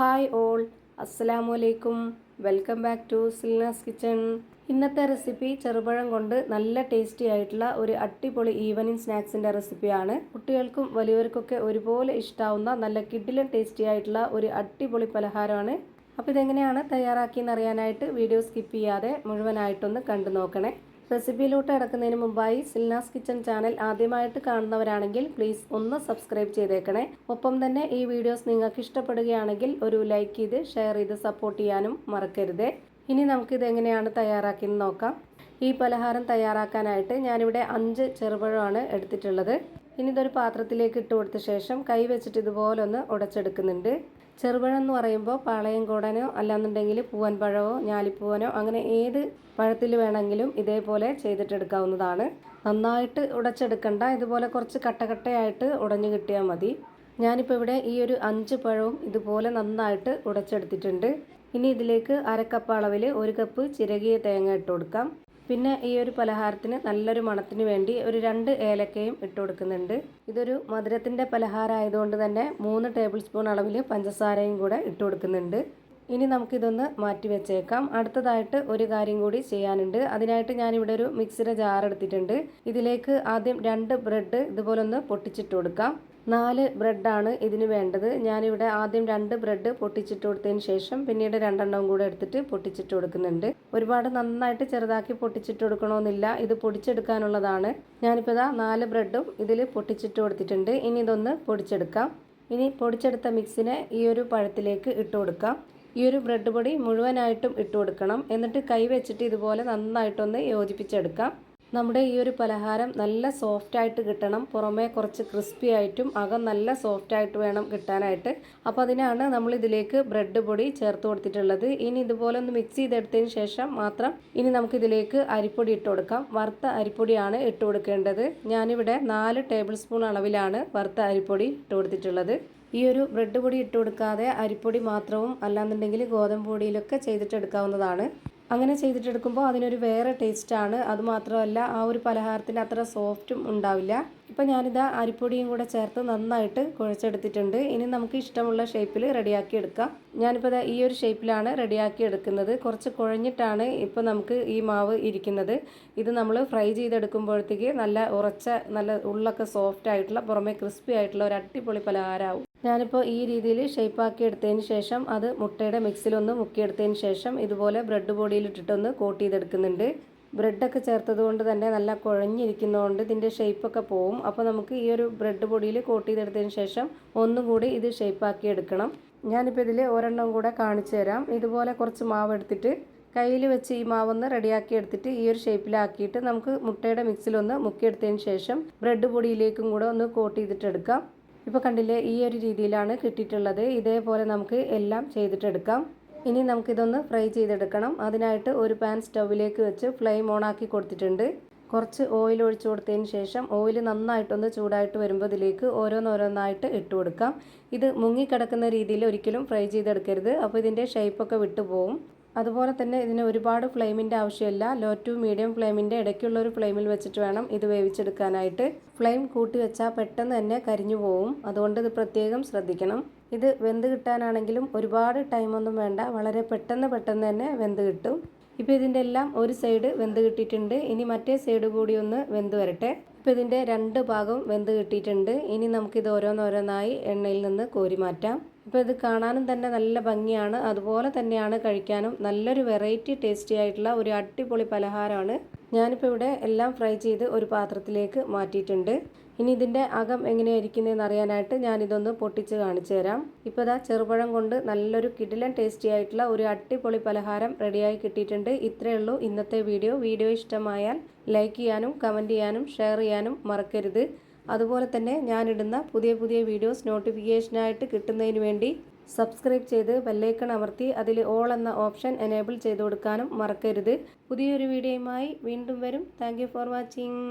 Hi all, അസ്സലാമലൈക്കും. Welcome back to Silnas kitchen. ഇന്നത്തെ recipe ചെറുപഴം കൊണ്ട് നല്ല ടേസ്റ്റി ആയിട്ടുള്ള ഒരു അടിപൊളി ഈവനിങ് സ്നാക്സിൻ്റെ റെസിപ്പിയാണ്. കുട്ടികൾക്കും വലിയവർക്കൊക്കെ ഒരുപോലെ ഇഷ്ടാവുന്ന നല്ല കിഡിലും ടേസ്റ്റി ആയിട്ടുള്ള ഒരു അടിപൊളി പലഹാരമാണ്. അപ്പോൾ ഇതെങ്ങനെയാണ് തയ്യാറാക്കിയെന്ന് അറിയാനായിട്ട് വീഡിയോ സ്കിപ്പ് ചെയ്യാതെ മുഴുവനായിട്ടൊന്ന് കണ്ടു നോക്കണേ. റെസിപ്പിയിലോട്ട് കിടക്കുന്നതിന് മുമ്പായി സിൽനാസ് കിച്ചൺ ചാനൽ ആദ്യമായിട്ട് കാണുന്നവരാണെങ്കിൽ പ്ലീസ് ഒന്ന് സബ്സ്ക്രൈബ് ചെയ്തേക്കണേ. ഒപ്പം തന്നെ ഈ വീഡിയോസ് നിങ്ങൾക്ക് ഇഷ്ടപ്പെടുകയാണെങ്കിൽ ഒരു ലൈക്ക് ചെയ്ത് ഷെയർ ചെയ്ത് സപ്പോർട്ട് ചെയ്യാനും മറക്കരുതേ. ഇനി നമുക്കിത് എങ്ങനെയാണ് തയ്യാറാക്കിയെന്ന് നോക്കാം. ഈ പലഹാരം തയ്യാറാക്കാനായിട്ട് ഞാനിവിടെ 5 ചെറുപഴമാണ് എടുത്തിട്ടുള്ളത്. ഇനി ഇതൊരു പാത്രത്തിലേക്ക് ഇട്ട് കൊടുത്ത ശേഷം കൈ വെച്ചിട്ട് ഇതുപോലെ ഒന്ന് ഉടച്ചെടുക്കുന്നുണ്ട്. ചെറുപഴം എന്ന് പറയുമ്പോൾ പാളയംകോടനോ അല്ലാന്നുണ്ടെങ്കിൽ പൂവൻ പഴമോ ഞാലിപ്പൂവനോ അങ്ങനെ ഏത് പഴത്തിൽ വേണമെങ്കിലും ഇതേപോലെ ചെയ്തിട്ടെടുക്കാവുന്നതാണ്. നന്നായിട്ട് ഉടച്ചെടുക്കണ്ട, ഇതുപോലെ കുറച്ച് കട്ടകട്ടയായിട്ട് ഉടഞ്ഞു കിട്ടിയാൽ മതി. ഞാനിപ്പോൾ ഇവിടെ ഈ ഒരു 5 പഴവും ഇതുപോലെ നന്നായിട്ട് ഉടച്ചെടുത്തിട്ടുണ്ട്. ഇനി ഇതിലേക്ക് അരക്കപ്പ് അളവിൽ 1 കപ്പ് ചിരകിയ തേങ്ങ ഇട്ട് കൊടുക്കാം. പിന്നെ ഈ ഒരു പലഹാരത്തിന് നല്ലൊരു മണത്തിന് വേണ്ടി ഒരു 2 ഏലക്കയും ഇട്ട് കൊടുക്കുന്നുണ്ട്. ഇതൊരു മധുരത്തിൻ്റെ പലഹാരം ആയതുകൊണ്ട് തന്നെ 3 ടേബിൾ സ്പൂൺ അളവിൽ പഞ്ചസാരയും കൂടെ ഇട്ട് കൊടുക്കുന്നുണ്ട്. ഇനി നമുക്കിതൊന്ന് മാറ്റി വെച്ചേക്കാം. അടുത്തതായിട്ട് ഒരു കാര്യം കൂടി ചെയ്യാനുണ്ട്. അതിനായിട്ട് ഞാനിവിടെ ഒരു മിക്സിയുടെ ജാർ എടുത്തിട്ടുണ്ട്. ഇതിലേക്ക് ആദ്യം 2 ബ്രെഡ് ഇതുപോലെ ഒന്ന് പൊട്ടിച്ചിട്ട് കൊടുക്കാം. 4 ബ്രെഡാണ് ഇതിന് വേണ്ടത്. ഞാനിവിടെ ആദ്യം 2 ബ്രെഡ് പൊട്ടിച്ചിട്ട് കൊടുത്തതിന് ശേഷം പിന്നീട് 2 എണ്ണവും കൂടെ എടുത്തിട്ട് പൊട്ടിച്ചിട്ട് കൊടുക്കുന്നുണ്ട്. ഒരുപാട് നന്നായിട്ട് ചെറുതാക്കി പൊട്ടിച്ചിട്ട് കൊടുക്കണമെന്നില്ല, ഇത് പൊടിച്ചെടുക്കാനുള്ളതാണ്. ഞാനിപ്പോൾ ഇതാ 4 ബ്രെഡും ഇതിൽ പൊട്ടിച്ചിട്ട് കൊടുത്തിട്ടുണ്ട്. ഇനി ഇതൊന്ന് പൊടിച്ചെടുക്കാം. ഇനി പൊടിച്ചെടുത്ത മിക്സിനെ ഈ ഒരു പഴത്തിലേക്ക് ഇട്ട് കൊടുക്കാം. ഈ ഒരു ബ്രെഡ് പൊടി മുഴുവനായിട്ടും ഇട്ട് കൊടുക്കണം. എന്നിട്ട് കൈ വെച്ചിട്ട് ഇതുപോലെ നന്നായിട്ടൊന്ന് യോജിപ്പിച്ചെടുക്കാം. നമ്മുടെ ഈ ഒരു പലഹാരം നല്ല സോഫ്റ്റായിട്ട് കിട്ടണം. പുറമേ കുറച്ച് ക്രിസ്പി ആയിട്ടും അകം നല്ല സോഫ്റ്റായിട്ട് വേണം കിട്ടാനായിട്ട്. അപ്പോൾ അതിനാണ് നമ്മൾ ഇതിലേക്ക് ബ്രെഡ് പൊടി ചേർത്ത് കൊടുത്തിട്ടുള്ളത്. ഇനി ഇതുപോലെ ഒന്ന് മിക്സ് ചെയ്തെടുത്തതിന് ശേഷം മാത്രം ഇനി നമുക്കിതിലേക്ക് അരിപ്പൊടി ഇട്ട് കൊടുക്കാം. വറുത്ത അരിപ്പൊടിയാണ് ഇട്ട് കൊടുക്കേണ്ടത്. ഞാനിവിടെ 4 ടേബിൾ സ്പൂൺ അളവിലാണ് വറുത്ത അരിപ്പൊടി ഇട്ട് കൊടുത്തിട്ടുള്ളത്. ഈ ഒരു ബ്രെഡ് പൊടി ഇട്ട് കൊടുക്കാതെ അരിപ്പൊടി മാത്രവും അല്ലാന്നുണ്ടെങ്കിൽ ഗോതമ്പ് പൊടിയിലൊക്കെ ചെയ്തിട്ടെടുക്കാവുന്നതാണ്. അങ്ങനെ ചെയ്തിട്ടെടുക്കുമ്പോൾ അതിനൊരു വേറെ ടേസ്റ്റാണ്. അതുമാത്രമല്ല ആ ഒരു പലഹാരത്തിന് അത്ര സോഫ്റ്റും ഉണ്ടാവില്ല. ഇപ്പം ഞാനിതാ അരിപ്പൊടിയും കൂടെ ചേർത്ത് നന്നായിട്ട് കുഴച്ചെടുത്തിട്ടുണ്ട്. ഇനി നമുക്ക് ഇഷ്ടമുള്ള ഷേപ്പിൽ റെഡിയാക്കി എടുക്കാം. ഞാനിപ്പോൾ ഈ ഒരു ഷേപ്പിലാണ് റെഡിയാക്കി എടുക്കുന്നത്. കുറച്ച് കുഴഞ്ഞിട്ടാണ് ഇപ്പോൾ നമുക്ക് ഈ മാവ് ഇരിക്കുന്നത്. ഇത് നമ്മൾ ഫ്രൈ ചെയ്തെടുക്കുമ്പോഴത്തേക്ക് നല്ല ഉറച്ച നല്ല ഉള്ളൊക്കെ സോഫ്റ്റ് ആയിട്ടുള്ള പുറമേ ക്രിസ്പി ആയിട്ടുള്ള ഒരു അടിപൊളി പലഹാരമാവും. ഞാനിപ്പോൾ ഈ രീതിയിൽ ഷേപ്പാക്കി എടുത്തതിന് ശേഷം അത് മുട്ടയുടെ മിക്സിലൊന്ന് മുക്കിയെടുത്തതിന് ശേഷം ഇതുപോലെ ബ്രെഡ് പൊടിയിലിട്ടിട്ടൊന്ന് കോട്ട് ചെയ്തെടുക്കുന്നുണ്ട്. ബ്രെഡൊക്കെ ചേർത്തത് കൊണ്ട് തന്നെ നല്ല കുഴഞ്ഞിരിക്കുന്നതുകൊണ്ട് ഇതിൻ്റെ ഷേപ്പൊക്കെ പോവും. അപ്പോൾ നമുക്ക് ഈ ഒരു ബ്രെഡ് പൊടിയിൽ കോട്ട് ചെയ്തെടുത്തതിന് ശേഷം ഒന്നും കൂടി ഇത് ഷേപ്പാക്കി എടുക്കണം. ഞാനിപ്പോൾ ഇതിൽ ഒരെണ്ണം കൂടെ കാണിച്ചു തരാം. ഇതുപോലെ കുറച്ച് മാവ് എടുത്തിട്ട് കയ്യിൽ വെച്ച് ഈ മാവൊന്ന് റെഡിയാക്കി എടുത്തിട്ട് ഈ ഒരു ഷേപ്പിലാക്കിയിട്ട് നമുക്ക് മുട്ടയുടെ മിക്സിലൊന്ന് മുക്കിയെടുത്തതിന് ശേഷം ബ്രെഡ് പൊടിയിലേക്കും കൂടെ ഒന്ന് കോട്ട് ചെയ്തിട്ടെടുക്കാം. ഇപ്പോൾ കണ്ടില്ലേ, ഈ ഒരു രീതിയിലാണ് കിട്ടിയിട്ടുള്ളത്. ഇതേപോലെ നമുക്ക് എല്ലാം ചെയ്തിട്ടെടുക്കാം. ഇനി നമുക്കിതൊന്ന് ഫ്രൈ ചെയ്തെടുക്കണം. അതിനായിട്ട് ഒരു പാൻ സ്റ്റൗവിലേക്ക് വെച്ച് ഫ്ലെയിം ഓണാക്കി കൊടുത്തിട്ടുണ്ട്. കുറച്ച് ഓയിൽ ഒഴിച്ചു കൊടുത്തതിന് ശേഷം ഓയിൽ നന്നായിട്ടൊന്ന് ചൂടായിട്ട് വരുമ്പോൾ ഇതിലേക്ക് ഓരോന്നോരോന്നായിട്ട് ഇട്ട് കൊടുക്കാം. ഇത് മുങ്ങിക്കിടക്കുന്ന രീതിയിൽ ഒരിക്കലും ഫ്രൈ ചെയ്തെടുക്കരുത്, അപ്പോൾ ഇതിൻ്റെ ഷേപ്പൊക്കെ വിട്ടു പോകും. അതുപോലെ തന്നെ ഇതിന് ഒരുപാട് ഫ്ലെയിമിൻ്റെ ആവശ്യമില്ല. ലോ ടു മീഡിയം ഫ്ലെയിമിൻ്റെ ഇടയ്ക്കുള്ള ഒരു ഫ്ലെയിമിൽ വെച്ചിട്ട് വേണം ഇത് വേവിച്ചെടുക്കാനായിട്ട്. ഫ്ലെയിം കൂട്ടി വെച്ചാൽ പെട്ടെന്ന് തന്നെ കരിഞ്ഞു പോവും. അതുകൊണ്ട് ഇത് പ്രത്യേകം ശ്രദ്ധിക്കണം. ഇത് വെന്ത് കിട്ടാനാണെങ്കിലും ഒരുപാട് ടൈമൊന്നും വേണ്ട, വളരെ പെട്ടെന്ന് തന്നെ വെന്ത് കിട്ടും. ഇപ്പോൾ ഇതിൻ്റെ എല്ലാം ഒരു സൈഡ് വെന്ത് കിട്ടിയിട്ടുണ്ട്. ഇനി മറ്റേ സൈഡ് കൂടി ഒന്ന് വെന്ത് വരട്ടെ. ഇപ്പോൾ ഇതിൻ്റെ 2 ഭാഗം വെന്ത് കിട്ടിയിട്ടുണ്ട്. ഇനി നമുക്കിത് ഓരോന്നോരോന്നായി എണ്ണയിൽ നിന്ന് കോരി മാറ്റാം. ഇപ്പോൾ ഇത് കാണാനും തന്നെ നല്ല ഭംഗിയാണ്, അതുപോലെ തന്നെയാണ് കഴിക്കാനും നല്ലൊരു വെറൈറ്റി ടേസ്റ്റി ആയിട്ടുള്ള ഒരു അടിപൊളി പലഹാരമാണ്. ഞാനിപ്പോൾ ഇവിടെ എല്ലാം ഫ്രൈ ചെയ്ത് ഒരു പാത്രത്തിലേക്ക് മാറ്റിയിട്ടുണ്ട്. ഇനി ഇതിൻ്റെ അകം എങ്ങനെയായിരിക്കുന്നതെന്ന് അറിയാനായിട്ട് ഞാനിതൊന്ന് പൊട്ടിച്ച് കാണിച്ചു തരാം. ഇപ്പോൾ ഇതാ ചെറുപഴം കൊണ്ട് നല്ലൊരു കിടിലൻ ടേസ്റ്റി ആയിട്ടുള്ള ഒരു അടിപൊളി പലഹാരം റെഡിയായി കിട്ടിയിട്ടുണ്ട്. ഇത്രയേ ഉള്ളൂ ഇന്നത്തെ വീഡിയോ. വീഡിയോ ഇഷ്ടമായാൽ ലൈക്ക് ചെയ്യാനും കമൻറ്റ് ചെയ്യാനും ഷെയർ ചെയ്യാനും മറക്കരുത്. അതുപോലെ തന്നെ ഞാനിടുന്ന പുതിയ വീഡിയോസ് നോട്ടിഫിക്കേഷനായിട്ട് കിട്ടുന്നതിന് വേണ്ടി സബ്സ്ക്രൈബ് ചെയ്ത് ബെല്ലൈക്കൺ അമർത്തി അതിൽ ഓൾ എന്ന ഓപ്ഷൻ എനേബിൾ ചെയ്ത് കൊടുക്കാനും മറക്കരുത്. പുതിയൊരു വീഡിയോയുമായി വീണ്ടും വരും. Thank you for watching.